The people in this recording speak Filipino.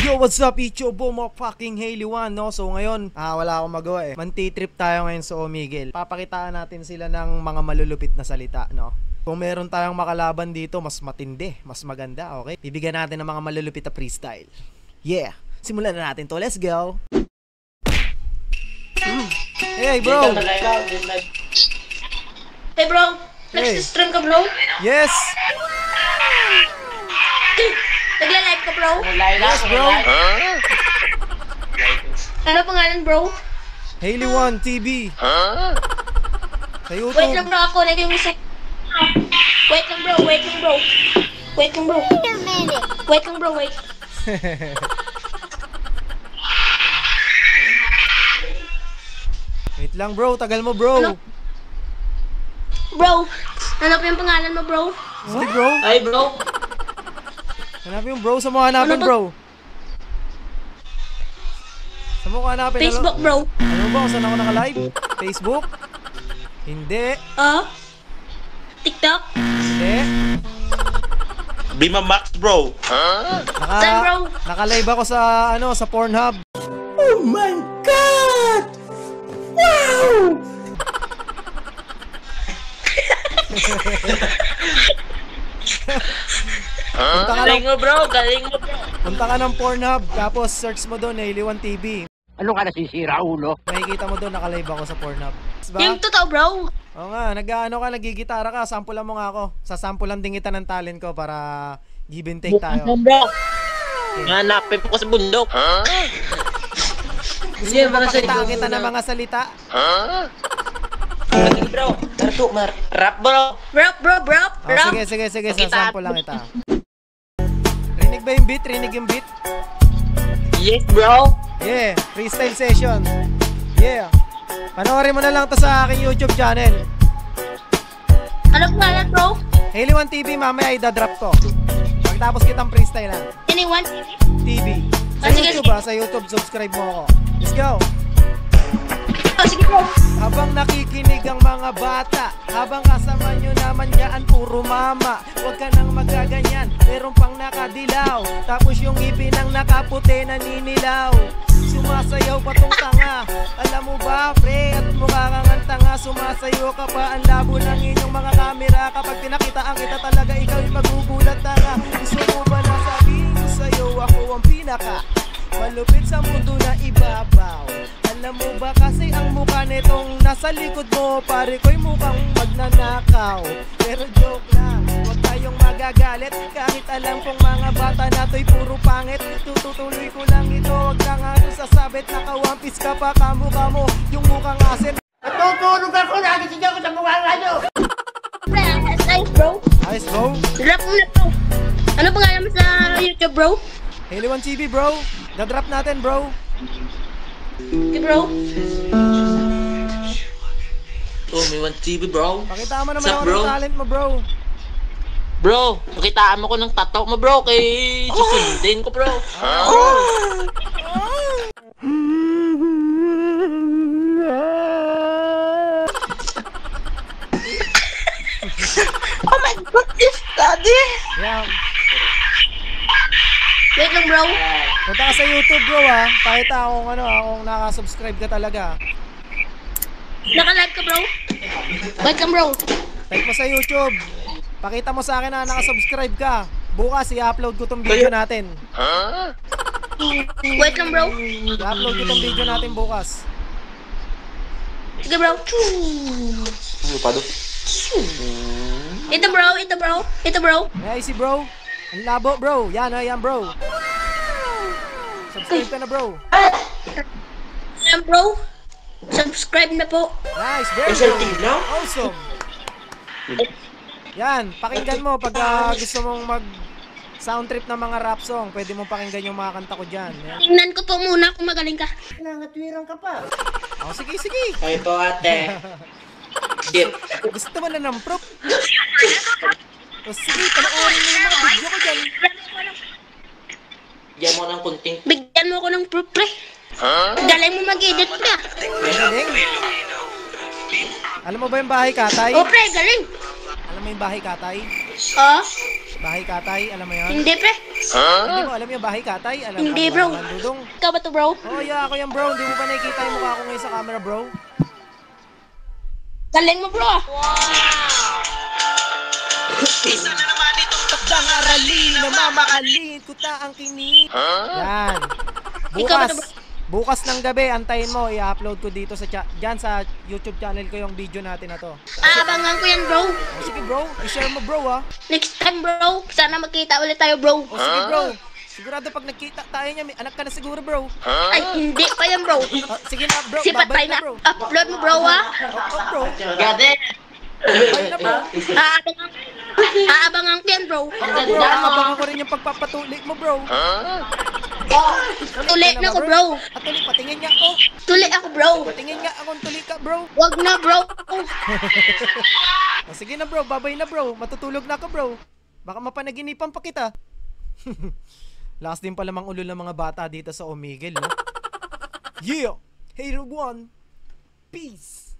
Yo, what's up? Ichobo mo fucking Haley One, no? So ngayon, wala akong magawa eh. Mantitrip tayo ngayon sa Omegle. Papakitaan natin sila ng mga malulupit na salita, no? Kung meron tayong makalaban dito, mas matindi, mas maganda, okay? Bibigyan natin ng mga malulupit na freestyle. Yeah! Simulan na natin to. Let's go! Hey, bro! Hey, bro! Next stream ka, bro? Yes! Nagla-live ka, bro? Yes, bro! Ano pangalan, bro? Haley One TV. Sa YouTube. Wait lang, bro. Ako lagi yung isa. Wait lang, bro. Wait lang, bro. Wait lang, bro. Wait lang, bro. Wait. Wait lang, bro. Tagal mo, bro. Ano? Bro, ano pa yung pangalan mo, bro? Sige, bro. Ay, bro. Hanapin yung bro. Saan mo hanapin, Ano ba? bro? Saan mo ko hanapin? Facebook, bro. Ano ba? Kung saan ako naka-live? Facebook? Hindi. TikTok? Hindi. Bima Max, bro. Saan, bro? Naka-live ako sa, sa Pornhub. Oh my God! Wow! Punta ka Galing ng, mo, bro. Galing mo, bro. punta ka ng Pornhub, tapos search mo doon, Haley One TV. Ano ka nasisira, ulo? Makikita mo doon, naka-live ako sa Pornhub. Diba? Yung totoo, bro. Oo nga, nagigitara ka, sampulan mo nga ako. Sasampulan din kita ng talent ko para give and take tayo. bro. Hanapin po ko sa bundok. Gusto mo mapakitaan kita ng mga salita? Galing, bro. Tarto, rap, bro. Bro. Oh, sige, sasample lang kita. Rinig ba yung beat? Rinig yung beat? Yes, bro. Yeah, freestyle session. Yeah. Panoorin mo na lang to sa aking YouTube channel. Ano pangalan, bro? Haley One TV, mamaya idadrop ko. Pagtapos kitang freestyle lang. Anyone? TV. Sa Sige, YouTube sa YouTube, subscribe mo ako. Let's go! Sige, bro. Habang nakikinig ang mga bata, habang kasama nyo naman yaan puro mama, huwag ka nang magaganyan, meron pang nakadilaw, tapos yung ipinang nakaputi naninilaw. Sumasayaw pa tong tanga, alam mo ba pre, at mukha kang ang tanga. Sumasayaw ka pa, ang labo ng inyong mga kamera. Kapag pinakitaan kita talaga, ikaw yung magugulat tanga. Gusto mo ba na sabihin ko sa'yo, ako ang pinaka malupit sa mundo na ibabaw. Alam mo ba kasi ang mukha nitong nasa likod mo, pare ko'y mukhang magnanakaw. Pero joke lang, huwag tayong magagalit, kahit alam kong mga bata na to'y puro pangit. Tututuloy ko lang ito, huwag ka nga sasabit, nakawampis ka pa, kamukha mo yung mukhang asin. Natutulog ako, nagising ako sa mukha nyo! Pre, nice, bro. Ayos bro, Drop mo na, bro. Ano pangalan mo sa YouTube, bro? Haley One TV bro, dadrop natin bro. Okay, bro. Oh, may 1 TV, bro. Pakita mo naman Sup, ako bro? ng talent mo bro. Bro, nakitaan mo ko ng tato mo, bro. Kay susundin ko, bro. Oh my God, this daddy. Yeah. Wait lang, bro. Punta ka sa YouTube bro ha, pakita akong akong nakasubscribe ka talaga. Naka-live ka, bro? Wait lang, bro. Type mo sa YouTube, pakita mo sa akin na nakasubscribe ka. Bukas i-upload ko tong video natin. Wait lang, bro. I-upload ko tong video natin bukas. Sige, bro. Ito, bro. Ito, bro. Ay, si bro. Ang labo bro. Yan bro. Subscribe ka na bro. Ayan, bro. Subscribe na po. Nice, very good. Awesome. Yan, pakinggan mo pag gusto mong mag sound trip ng mga rap song. Pwede mong pakinggan yung mga kanta ko dyan. Yan. Tingnan ko po muna kung magaling ka. Nangatwirang ka pa. Oh, sige. Ay po, ate. Shit. Gusto mo na ng prop? O sige, panoorin mo yung mga video ko dyan. Diyan mo ng kunting. Bigyan mo ako ng proof, pre. Galing mo mag-edit, pre. Galing. Alam mo ba yung bahay katay? Oh, pre, galing. Alam mo yung bahay katay? Oh, Bahay Katay, alam mo yun? hindi pre. Hindi mo alam yung Bahay Katay? Alam Hindi, ka ba bro. naman, Dudong? Ikaw ba to, bro? Oh, yeah, ako yan, bro. Hindi mo ba nakikita yung mukha ko ngayon sa camera, bro? Galing mo, bro. Takdang aralin, namamaalin, kuta ang kinit. Yan. Ikaw ba Bukas, to, bro? bukas ng gabi, antayin mo, i-upload ko dito sa dyan sa YouTube channel ko yung video natin na to. Aabangan ko yan, bro. Oh, sige, bro. I-share mo, bro, ha? Next time, bro. Sana magkita ulit tayo, bro. Oh, sige, bro. Sigurado pag nagkita tayo niya, may anak ka na siguro, bro. Ay, hindi pa yan, bro. Oh, sige na, bro. Sipat Babay tayo na. bro. Upload mo, bro, ha? Oh, bro. Gade. Babay na, bro. Aabangan ko yan, bro. Bro, abangan ko rin yung pagpapatulik mo, bro. Tuli na ko, bro. At tuli, patingin nga ako. Tuli ako, bro. Patingin nga akong tuli ka, bro. Wag na, bro. O, sige na, bro. Babay na, bro. Matutulog na ako, bro. Baka mapanaginipan pa kita. Last din pala mang ulo ng mga bata dito sa Omegle, no? Yeah! Hater 1! Peace!